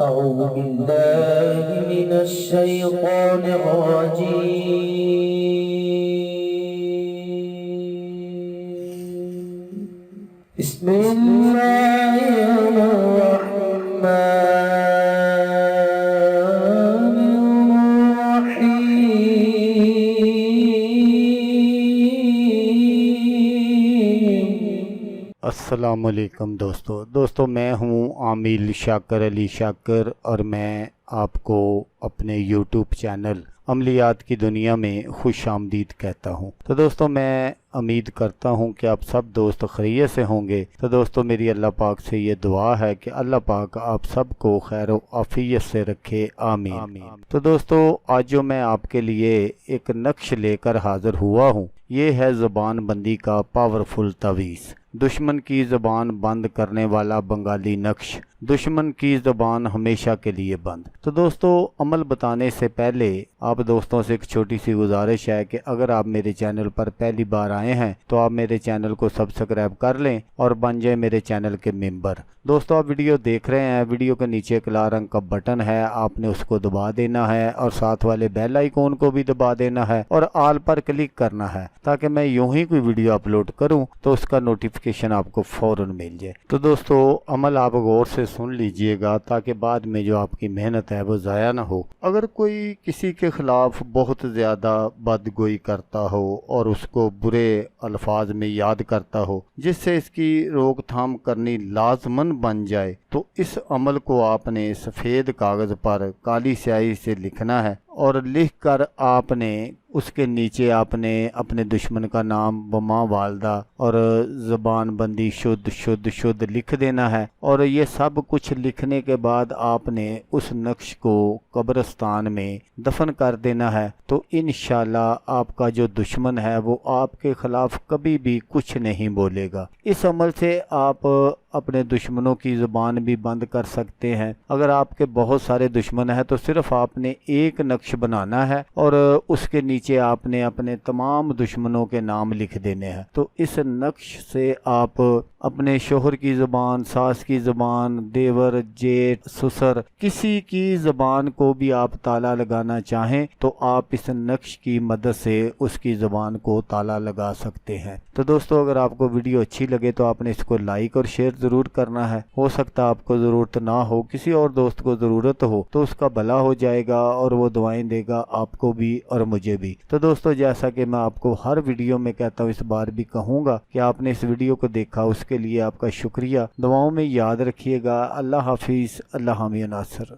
أعوذ بالله من الشيطان الرجيم. بسم الله الرحمن الرحيم. السلام علیکم دوستو میں ہوں عامل شاکر علی شاکر اور میں آپ کو اپنے یوٹیوب چینل عملیات کی دنیا میں خوش آمدید کہتا ہوں۔ تو دوستو میں امید کرتا ہوں کہ آپ سب دوست خیریت سے ہوں گے۔ تو دوستو میری اللہ پاک سے یہ دعا ہے کہ اللہ پاک آپ سب کو خیر و عافیت سے رکھے، آمین۔ تو دوستو آج جو میں آپ کے لیے ایک نقش لے کر حاضر ہوا ہوں، یہ ہے زبان بندی کا پاورفل تعویذ، دشمن کی زبان بند کرنے والا بنگالی نقش، دشمن کی زبان ہمیشہ کے لیے بند۔ تو دوستو عمل بتانے سے پہلے آپ دوستوں سے ایک چھوٹی سی گزارش ہے کہ اگر آپ میرے چینل پر پہلی بار آئے ہیں تو آپ میرے چینل کو سبسکرائب کر لیں اور بن جائیں میرے چینل کے ممبر۔ دوستو آپ ویڈیو دیکھ رہے ہیں، ویڈیو کے نیچے ایک لال رنگ کا بٹن ہے، آپ نے اس کو دبا دینا ہے اور ساتھ والے بیل آئیکن کو بھی دبا دینا ہے اور آل پر کلک کرنا ہے تاکہ میں یوں ہی کوئی ویڈیو اپلوڈ کروں تو اس کا نوٹیفیکیشن آپ کو فوراً مل جائے۔ تو دوستو عمل آپ غور سے سن لیجئے گا تاکہ بعد میں جو آپ کی محنت ہے وہ ضائع نہ ہو۔ اگر کوئی کسی کے خلاف بہت زیادہ بدگوئی کرتا ہو اور اس کو برے الفاظ میں یاد کرتا ہو جس سے اس کی روک تھام کرنی لازماً بن جائے، تو اس عمل کو آپ نے سفید کاغذ پر کالی سیاہی سے لکھنا ہے اور لکھ کر آپ نے اس کے نیچے آپ نے اپنے دشمن کا نام بما والدہ اور زبان بندی شدھ شدھ شدھ لکھ دینا ہے، اور یہ سب کچھ لکھنے کے بعد آپ نے اس نقش کو قبرستان میں دفن کر دینا ہے۔ تو انشاءاللہ آپ کا جو دشمن ہے وہ آپ کے خلاف کبھی بھی کچھ نہیں بولے گا۔ اس عمل سے آپ اپنے دشمنوں کی زبان بھی بند کر سکتے ہیں۔ اگر آپ کے بہت سارے دشمن ہیں تو صرف آپ نے ایک نقش بنانا ہے اور اس کے نیچے آپ نے اپنے تمام دشمنوں کے نام لکھ دینے ہیں۔ تو اس نقش سے آپ اپنے شوہر کی زبان، ساس کی زبان، دیور، جیٹھ، سسر، کسی کی زبان کو بھی آپ تالا لگانا چاہیں تو آپ اس نقش کی مدد سے اس کی زبان کو تالا لگا سکتے ہیں۔ تو دوستو اگر آپ کو ویڈیو اچھی لگے تو آپ نے اس کو لائک اور شیئر ضرور کرنا ہے۔ ہو سکتا آپ کو ضرورت نہ ہو، کسی اور دوست کو ضرورت ہو تو اس کا بھلا ہو جائے گا اور وہ دعائیں دے گا آپ کو بھی اور مجھے بھی۔ تو دوستو جیسا کہ میں آپ کو ہر ویڈیو میں کہتا ہوں، اس بار بھی کہوں گا کہ آپ نے اس ویڈیو کو دیکھا، اس کے لیے آپ کا شکریہ۔ دعاؤں میں یاد رکھیے گا۔ اللہ حافظ، اللہ حامی و ناصر۔